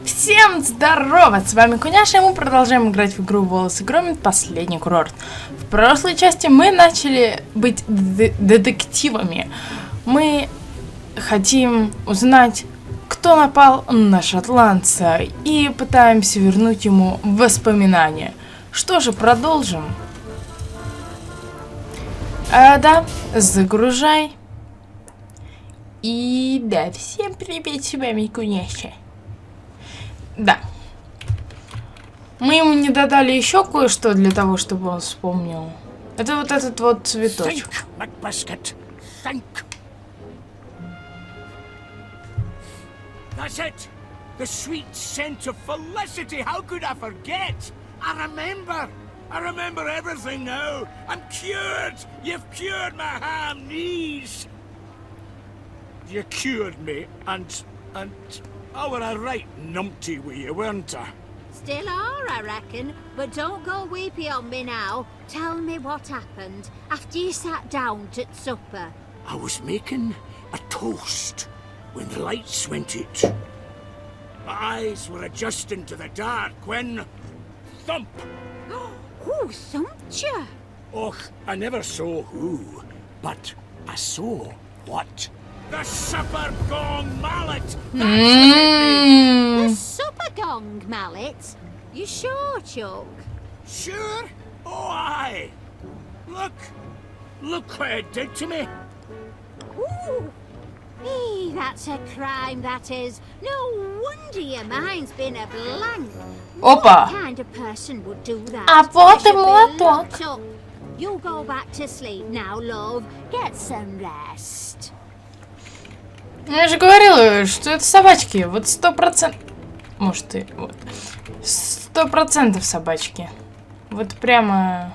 Всем здорово! С вами Куняша, и мы продолжаем играть в игру Wallace&Gromit Последний курорт. В прошлой части мы начали быть детективами. Мы хотим узнать, кто напал на шотландца, и пытаемся вернуть ему воспоминания. Что же, продолжим. Да, загружай. И да, всем привет, с вами Куняша. Да. Мы ему не додали еще кое-что для того, чтобы он вспомнил. Это вот этот вот цветочек. That's it! The sweet scent of felicity! How could I forget? I remember everything now! I'm cured! You've cured my ham knees! You cured me, and I were a right numpty with you, weren't I? Still are, I reckon, but don't go weepy on me now. Tell me what happened after you sat down at supper. I was making a toast when the lights went out. My eyes were adjusting to the dark when... thump! Who thumped you? Och, I never saw who, but I saw what? The supper gong mallet! The supper gong mallet? You sure, Chuck? Sure? Oh, aye. Look what it did to me. Ooh. That's a crime, that is. No wonder your mind's been a blank. Опа! What kind of person would do that? А вот They и should be молоток. locked up. You go back to sleep now, love. Get some rest. Я же говорила, что это собачки. Вот 100%. Может и вот. 100% собачки. Вот прямо.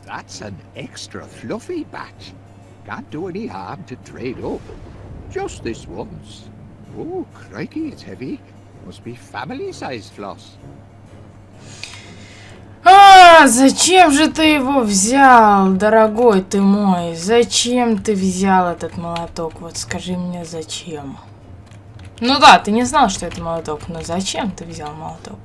That's an extra fluffy batch. Can't do any harm to trade up. Just this once. Oh, crikey, it's heavy. Must be family-sized floss. Зачем же ты его взял, дорогой ты мой? Зачем ты взял этот молоток? Вот скажи мне, зачем? Ну да, ты не знал, что это молоток, но зачем ты взял молоток?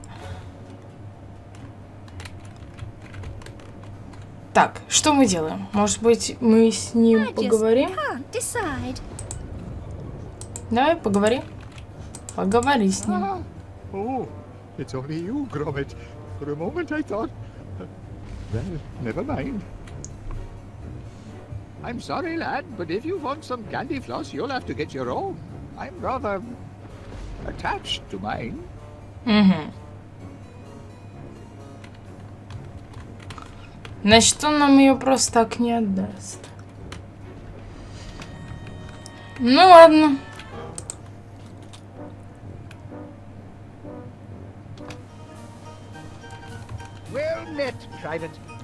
Так, что мы делаем? Может быть, мы с ним поговорим? Давай поговорим. Поговори с ним. Oh, it's only you, Gromit. For a moment I thought... Well, never mind. I'm sorry, lad, but if you want some candy floss, you'll have to get your own. I'm rather... attached to mine. Значит, он нам ее просто так не отдаст. Ну ладно.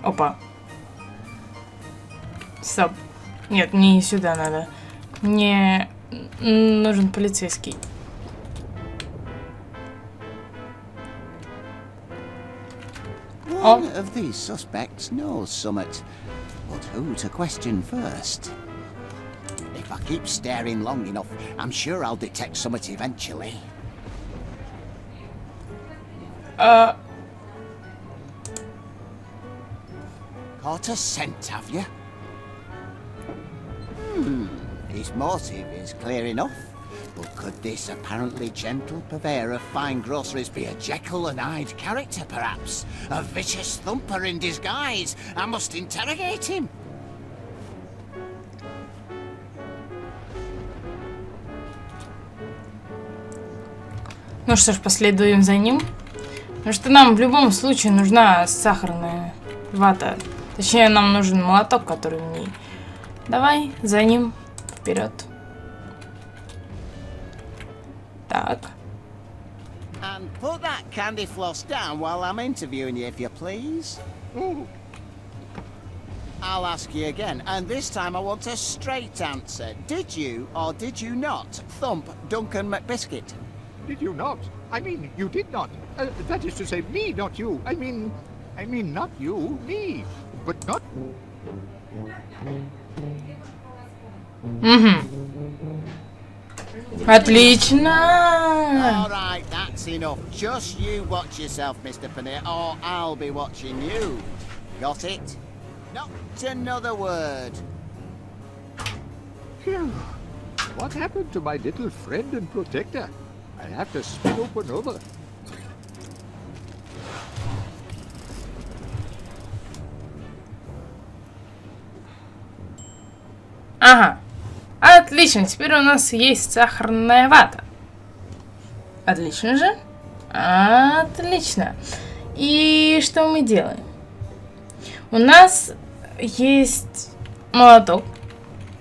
Опа. Стоп. Нет, не сюда надо. Мне нужен полицейский. One of these suspects knows summit, but who to question first? If I keep staring long enough, I'm sure I'll detect summit eventually. Caught a scent, have you? His motive is clear enough. But could this apparently gentle purveyor of fine groceries be a Jekyll and Hyde character, perhaps? A vicious thumper in disguise? I must interrogate him. Ну что ж, последуем за ним. Потому что нам в любом случае нужна сахарная вата. Точнее, нам нужен молоток, который в ней. Давай, за ним. Вперед. Так. And put that candy floss down while I'm interviewing you, if you please. Oh, I'll ask you again, and this time I want a straight answer. Did you or did you not thump Duncan McBiscuit? did you not? I mean, you did not. That is to say, me, not you. I mean, not you, me. But not... Отлично. All right, that's enough. Just you watch yourself, Mr. Paneer, or I'll be watching you. Got it? Not another word. Phew. What happened to my little friend and protector? I have to spin open over. Ага. Отлично, теперь у нас есть сахарная вата. Отлично же. Отлично. И что мы делаем? У нас есть молоток.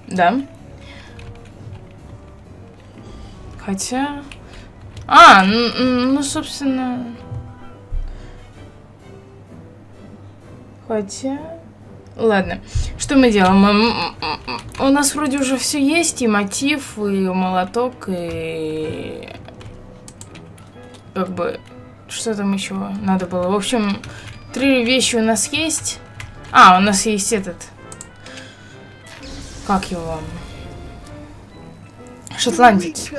Да. Хотя... ну, собственно... Хотя... Ладно. Что мы делаем? У нас вроде уже все есть. И мотив, и молоток, и... Как бы... Что там еще надо было? В общем, 3 вещи у нас есть. У нас есть этот... Как его? Шотландец.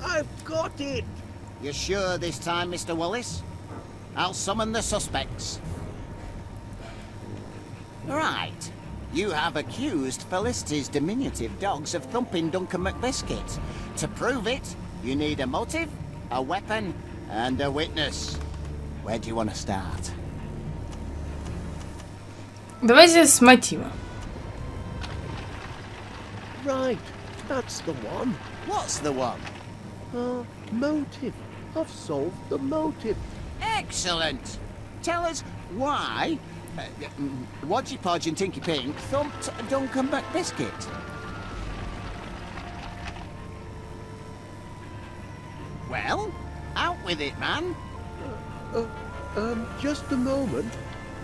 I've got it. You sure this time, Mr. Wallace? I'll summon the suspects. Right. You have accused Felicity's diminutive dogs of thumping Duncan McBiscuit. To prove it, you need a motive, a weapon, and a witness. Where do you want to start? Давайте с мотива. Right, that's the one. What's the one? Motive. I've solved the motive. Excellent. Tell us why Wadgy Podge and Tinky Pink thumped Duncan McBiscuit. Well, out with it, man. Just a moment.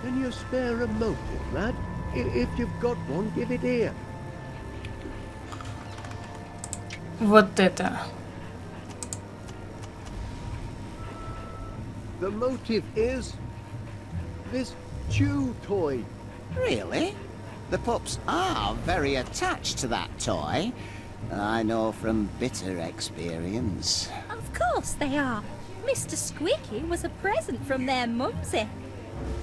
Can you spare a motive, lad? If you've got one, give it here. Вот это. The motive is this chew toy. Really? The pups are very attached to that toy. I know from bitter experience. Of course they are. Mr. Squeaky was a present from their mumsy.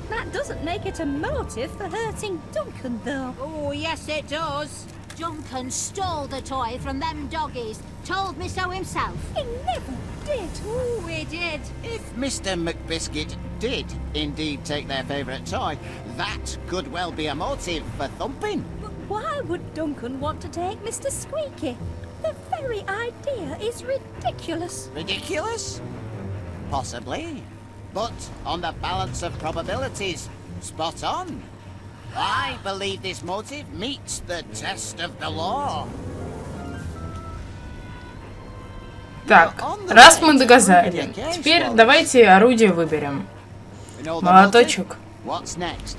That doesn't make it a motive for hurting Duncan, though. Oh, yes it does. Duncan stole the toy from them doggies. Told me so himself. He never did. Oh, he did. If Mr. McBiscuit did indeed take their favourite toy, that could well be a motive for thumping. But why would Duncan want to take Mr. Squeaky? The very idea is ridiculous. Ridiculous? Possibly. But on the balance of probabilities, spot on. I believe this motive meets the test of the law. Так, раз мы доказали, теперь давайте орудие выберем. Молоточек. What's next?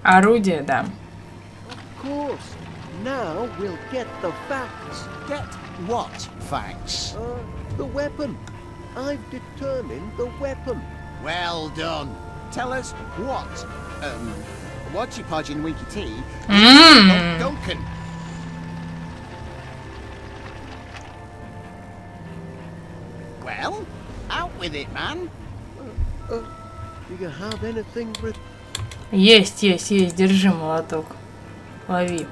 Орудие, да. Of course. Now we'll get the facts. Get what facts? The weapon. I've determined the weapon. Well done. Tell us what, Wadgy Podge and Winky T Duncan. Well, out with it, man. Do you have anything for it? Есть, держи молоток. Лови.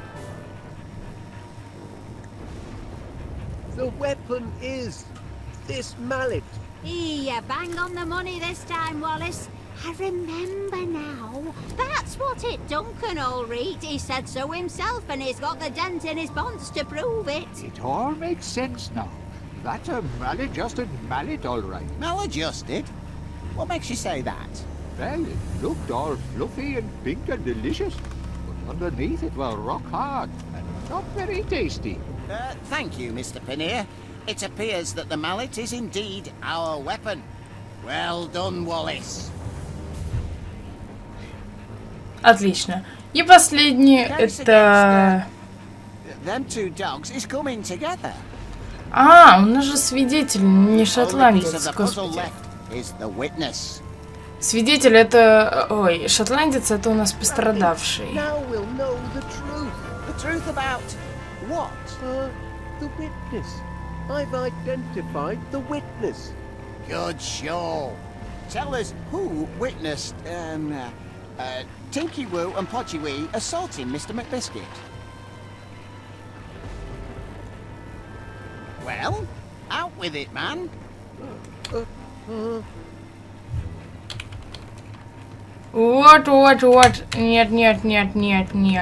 The weapon is this mallet. You bang on the money this time, Wallace. I remember now. That's what it Duncan all read. He said so himself, and he's got the dent in his bonds to prove it. It all makes sense now. That's a maladjusted mallet, all right. Maladjusted? What makes you say that? Well, it looked all fluffy and pink and delicious, but underneath it was rock hard and not very tasty. Thank you, Mr. Pinnear. It appears that the mallet is indeed our weapon. Well done, Wallace. Отлично. И последний это... Them two dogs is coming together. А, он же свидетель, не шотландец, господи. Свидетель это... Ой, шотландец это у нас пострадавший. The witness. I've identified the witness. Good show. Tell us who witnessed, Tinky Woo and Podgy Wee assaulting Mr. McBiscuit. Well, out with it, man. Вот.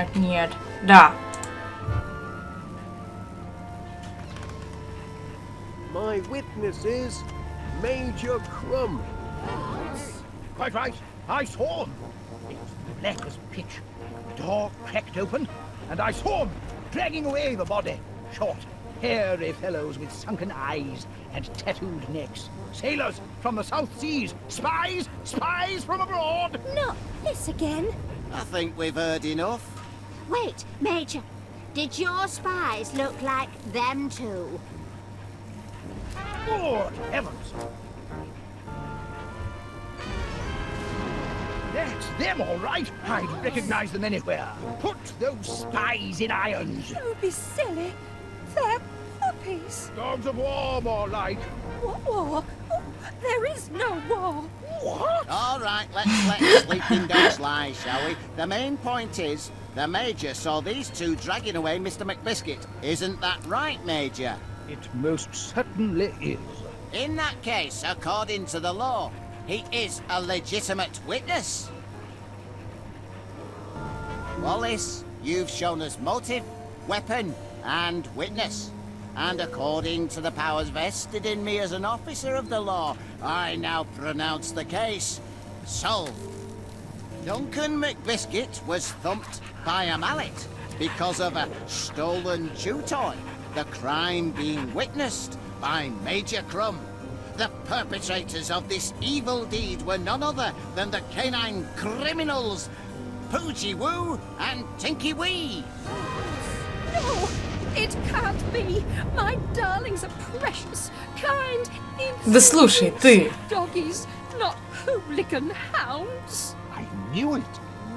Нет. Да. My witness is Major Crumb. Quite right. I saw him. It was black as pitch. The door cracked open, and I saw him dragging away the body. Short, hairy fellows with sunken eyes and tattooed necks. Sailors from the South Seas. Spies from abroad. Not this again. I think we've heard enough. Wait, Major. Did your spies look like them two? Good heavens! That's them, all right. I'd recognize them anywhere. Put those spies in irons. Don't be silly. They're puppies. Dogs of war, more like. What war? Oh, there is no war. What? All right, let's let sleeping dogs lie, shall we? The main point is, the Major saw these two dragging away Mr. McBiscuit. Isn't that right, Major? It most certainly is. In that case, according to the law, he is a legitimate witness. Wallace, you've shown us motive, weapon, and witness. And according to the powers vested in me as an officer of the law, I now pronounce the case solved. Duncan McBiscuit was thumped by a mallet because of a stolen chew toy. The crime being witnessed by Major Crumb. The perpetrators of this evil deed were none other than the canine criminals, Podgy Woo and Tinky Wee. No, it can't be. My darlings are precious, kind, Да слушай, ты. doggies, not hooligan hounds. I knew it.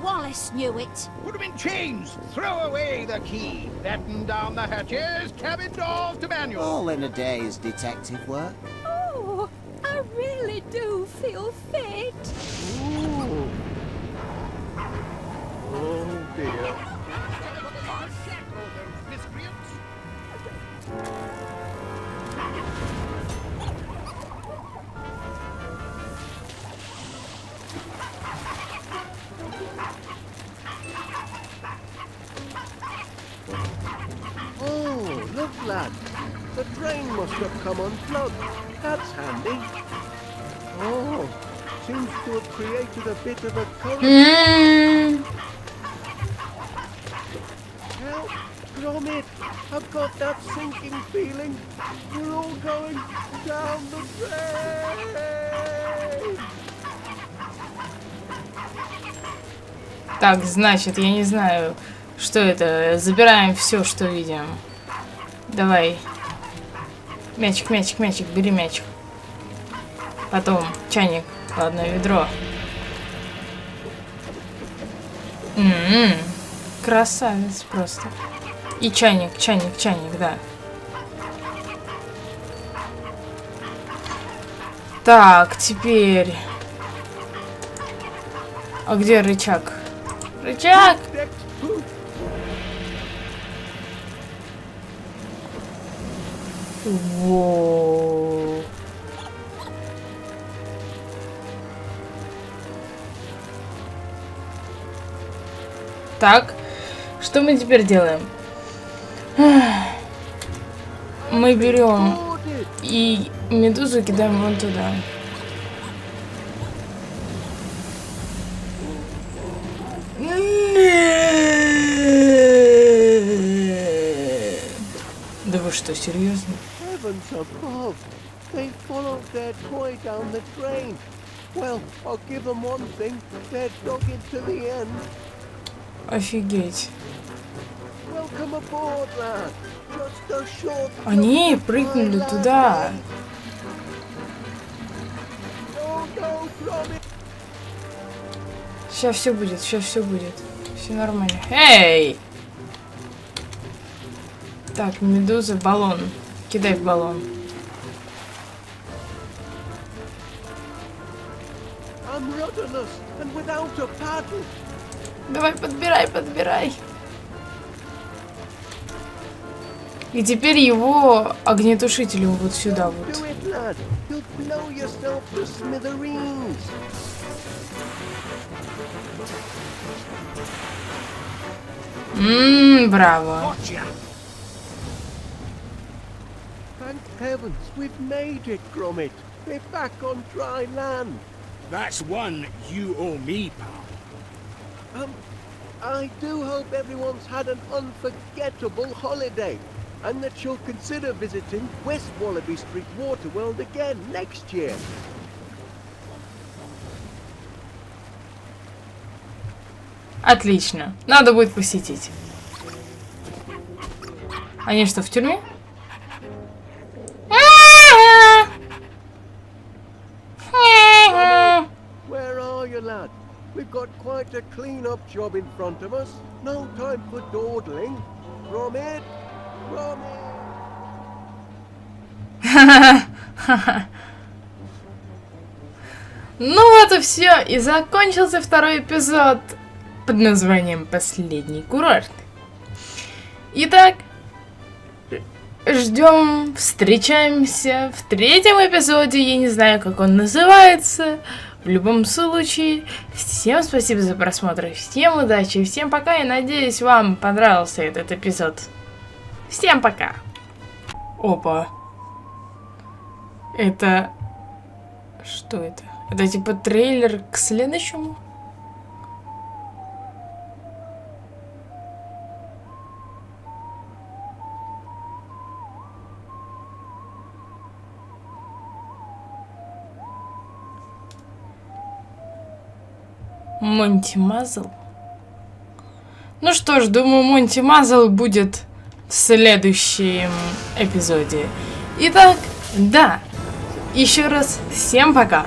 Wallace knew it. Put them in chains. Throw away the key. Batten down the hatches. Cabin doors to manual. All in a day's detective work. Oh, I really do feel fit. Ooh. Oh dear. Oh, look, lad. The drain must have come unplugged. That's handy. Oh, seems to have created a bit of a current. Help, Gromit. I've got that sinking feeling. We're all going down the drain. Так, значит, я не знаю, что это. Забираем все, что видим. Давай. Мячик, бери мячик. Потом чайник. Ладно, ведро. Красавец просто. И чайник, да. Так, теперь... А где рычаг? Рычаг! Воу. Так, что мы теперь делаем? Мы берем и медузу кидаем вон туда. Да вы что, серьезно? They followed their toy down the drain. Well, I'll give them one thing. They're dogged to the end. Офигеть. Welcome aboard, lad. Just a short. Они прыгнули туда. Сейчас все будет, сейчас все будет. Все нормально. Эй! Так, медуза, баллон. Кидай в баллон. Давай, подбирай, подбирай. И теперь его огнетушителем вот сюда вот. Браво. Thank heavens, we've made it, Gromit. We're back on dry land. That's one you owe me, pal. I do hope everyone's had an unforgettable holiday, and that you'll consider visiting West Wallaby Street Waterworld again next year. Отлично. Надо будет посетить. Они что, в тюрьме? Where are you, lad? We've got quite a clean-up job in front of us. No time for dawdling. Gromit! Gromit! Ну вот и все. И закончился второй эпизод под названием «Последний курорт». Итак, ждем, встречаемся в третьем эпизоде. Я не знаю, как он называется. В любом случае, всем спасибо за просмотр, всем удачи, всем пока. И надеюсь, вам понравился этот эпизод. Всем пока. Опа. Это... Что это? Это типа трейлер к следующему? Монти Мазл? Ну что ж, думаю, Монти Мазл будет в следующем эпизоде. Итак, да, еще раз всем пока!